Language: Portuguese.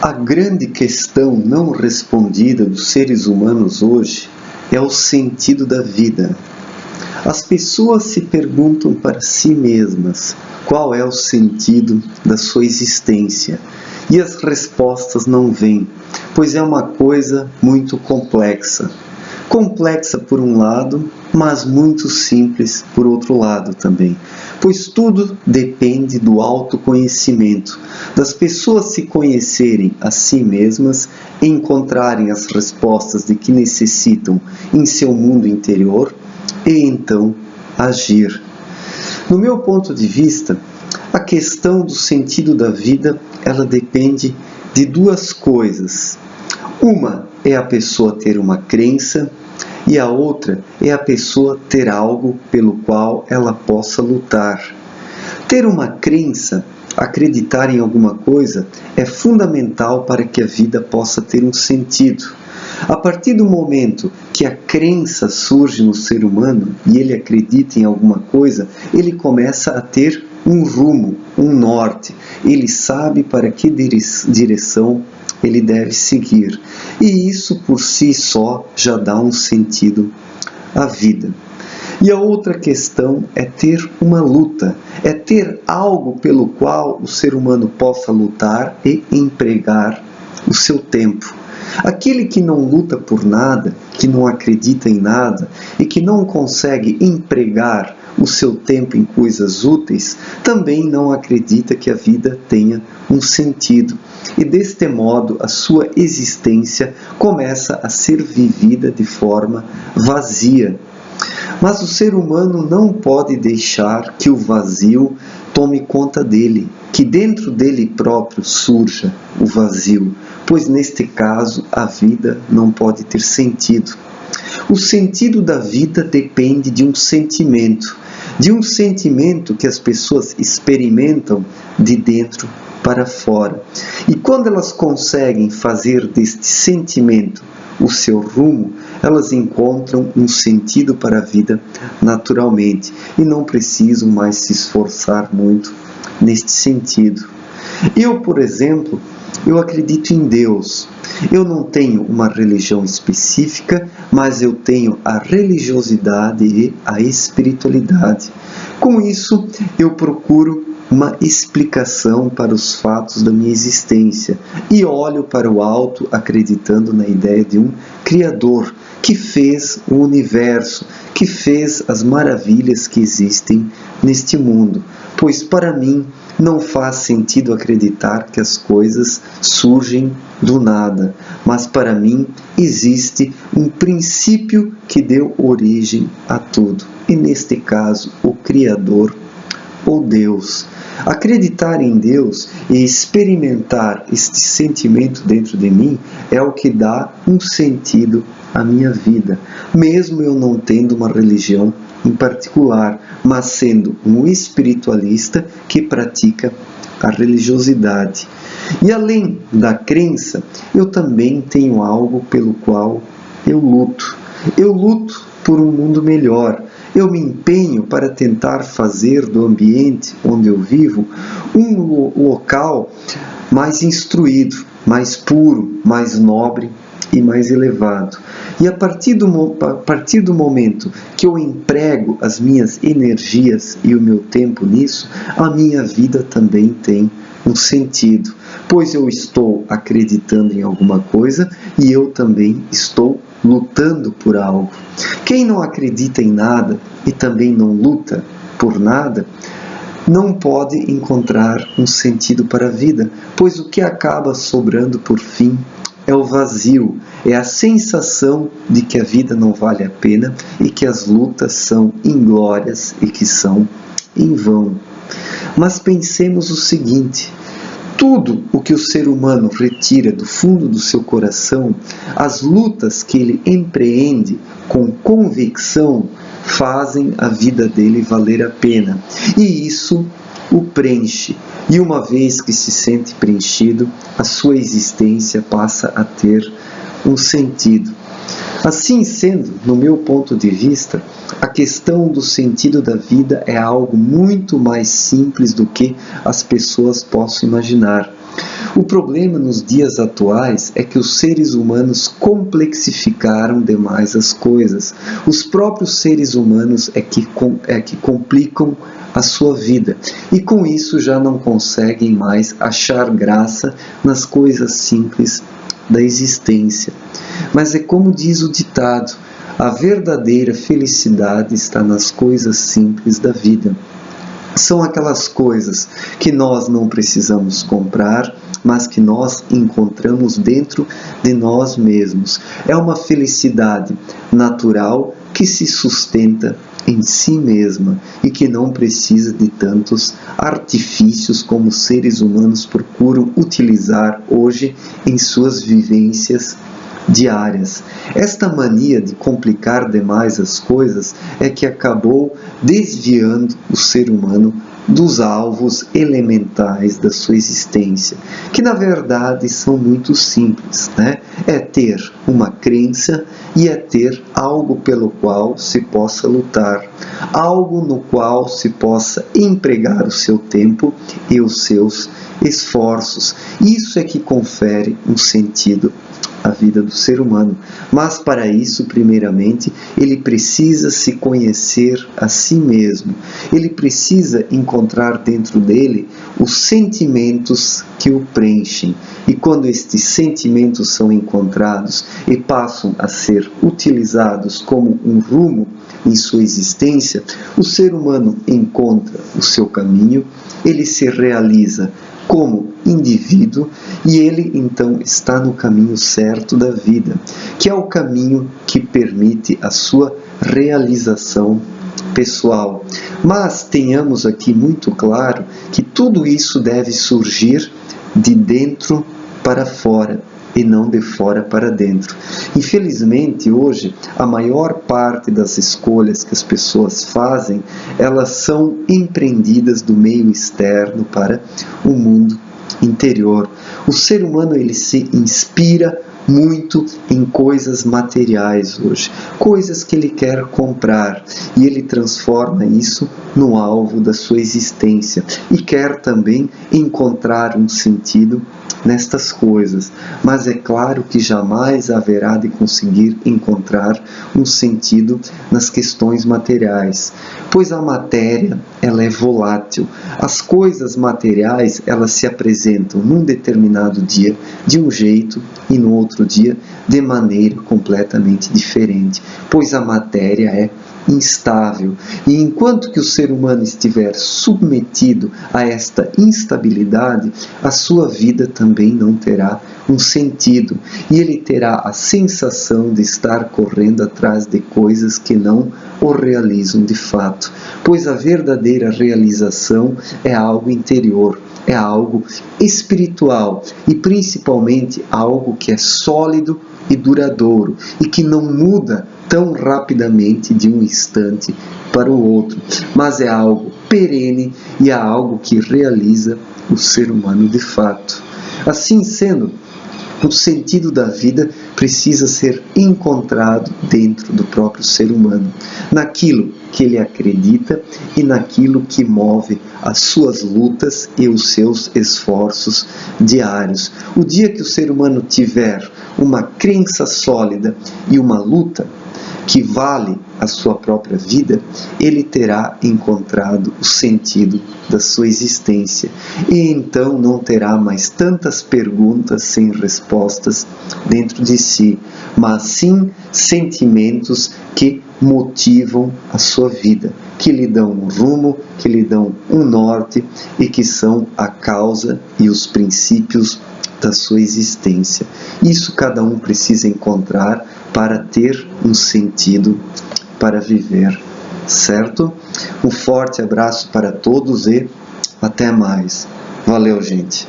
A grande questão não respondida dos seres humanos hoje é o sentido da vida. As pessoas se perguntam para si mesmas qual é o sentido da sua existência e as respostas não vêm, pois é uma coisa muito complexa. Complexa por um lado, mas muito simples por outro lado também, pois tudo depende do autoconhecimento, das pessoas se conhecerem a si mesmas, encontrarem as respostas de que necessitam em seu mundo interior e então agir. No meu ponto de vista, a questão do sentido da vida, ela depende de duas coisas. Uma é a pessoa ter uma crença e a outra é a pessoa ter algo pelo qual ela possa lutar. Ter uma crença, acreditar em alguma coisa, é fundamental para que a vida possa ter um sentido. A partir do momento que a crença surge no ser humano e ele acredita em alguma coisa, ele começa a ter um rumo, um norte. Ele sabe para que direção ele deve seguir. E isso por si só já dá um sentido à vida. E a outra questão é ter uma luta, é ter algo pelo qual o ser humano possa lutar e empregar o seu tempo. Aquele que não luta por nada, que não acredita em nada e que não consegue empregar o seu tempo em coisas úteis, também não acredita que a vida tenha um sentido. E deste modo a sua existência começa a ser vivida de forma vazia. Mas o ser humano não pode deixar que o vazio tome conta dele, que dentro dele próprio surja o vazio, pois neste caso a vida não pode ter sentido. O sentido da vida depende de um sentimento que as pessoas experimentam de dentro para fora. E quando elas conseguem fazer deste sentimento o seu rumo, elas encontram um sentido para a vida naturalmente e não precisam mais se esforçar muito neste sentido. Eu, por exemplo, eu acredito em Deus. Eu não tenho uma religião específica, mas eu tenho a religiosidade e a espiritualidade. Com isso, eu procuro uma explicação para os fatos da minha existência e olho para o alto acreditando na ideia de um Criador que fez o universo, que fez as maravilhas que existem neste mundo. Pois para mim não faz sentido acreditar que as coisas surgem do nada, mas para mim existe um princípio que deu origem a tudo, e neste caso o Criador ou Deus. Acreditar em Deus e experimentar este sentimento dentro de mim é o que dá um sentido à minha vida, mesmo eu não tendo uma religião em particular, mas sendo um espiritualista que pratica a religiosidade. E além da crença, eu também tenho algo pelo qual eu luto. Eu luto por um mundo melhor. Eu me empenho para tentar fazer do ambiente onde eu vivo um local mais instruído, mais puro, mais nobre e mais elevado. E a partir do momento que eu emprego as minhas energias e o meu tempo nisso, a minha vida também tem um sentido, pois eu estou acreditando em alguma coisa e eu também estou lutando por algo. Quem não acredita em nada e também não luta por nada, não pode encontrar um sentido para a vida, pois o que acaba sobrando por fim é o vazio, é a sensação de que a vida não vale a pena e que as lutas são inglórias e que são em vão. Mas pensemos o seguinte: tudo o que o ser humano retira do fundo do seu coração, as lutas que ele empreende com convicção, fazem a vida dele valer a pena. E isso o preenche. E uma vez que se sente preenchido, a sua existência passa a ter um sentido. Assim sendo, no meu ponto de vista, a questão do sentido da vida é algo muito mais simples do que as pessoas possam imaginar. O problema nos dias atuais é que os seres humanos complexificaram demais as coisas. Os próprios seres humanos é que complicam a sua vida e com isso já não conseguem mais achar graça nas coisas simples da existência. Mas é como diz o ditado: a verdadeira felicidade está nas coisas simples da vida. São aquelas coisas que nós não precisamos comprar, mas que nós encontramos dentro de nós mesmos. É uma felicidade natural que se sustenta em si mesma e que não precisa de tantos artifícios como os seres humanos procuram utilizar hoje em suas vivências diárias. Esta mania de complicar demais as coisas é que acabou desviando o ser humano dos alvos elementais da sua existência, que na verdade são muito simples, né? É ter uma crença e é ter algo pelo qual se possa lutar, algo no qual se possa empregar o seu tempo e os seus esforços. Isso é que confere um sentido à vida do ser humano. Mas para isso, primeiramente, ele precisa se conhecer a si mesmo. Ele precisa encontrar dentro dele os sentimentos que o preenchem. E quando estes sentimentos são encontrados e passam a ser utilizados como um rumo em sua existência, o ser humano encontra o seu caminho, ele se realiza como indivíduo e ele então está no caminho certo da vida, que é o caminho que permite a sua realização pessoal. Mas tenhamos aqui muito claro que tudo isso deve surgir de dentro para fora e não de fora para dentro. Infelizmente, hoje, a maior parte das escolhas que as pessoas fazem, elas são empreendidas do meio externo para o mundo interior. O ser humano, ele se inspira muito em coisas materiais hoje, coisas que ele quer comprar, e ele transforma isso no alvo da sua existência e quer também encontrar um sentido nestas coisas, mas é claro que jamais haverá de conseguir encontrar um sentido nas questões materiais, pois a matéria, ela é volátil. As coisas materiais, elas se apresentam num determinado dia de um jeito e no outro dia de maneira completamente diferente, pois a matéria é instável. E enquanto que o ser humano estiver submetido a esta instabilidade, a sua vida também não terá um sentido, e ele terá a sensação de estar correndo atrás de coisas que não o realizam de fato, pois a verdadeira realização é algo interior, é algo espiritual e principalmente algo que é sólido e duradouro e que não muda tão rapidamente de um instante para o outro, mas é algo perene e é algo que realiza o ser humano de fato. Assim sendo, o sentido da vida precisa ser encontrado dentro do próprio ser humano, naquilo que ele acredita e naquilo que move as suas lutas e os seus esforços diários. O dia que o ser humano tiver uma crença sólida e uma luta que vale a sua própria vida, ele terá encontrado o sentido da sua existência e então não terá mais tantas perguntas sem respostas dentro de si, mas sim sentimentos que motivam a sua vida, que lhe dão um rumo, que lhe dão um norte e que são a causa e os princípios da sua existência. Isso cada um precisa encontrar para ter um sentido para viver, certo? Um forte abraço para todos e até mais. Valeu, gente!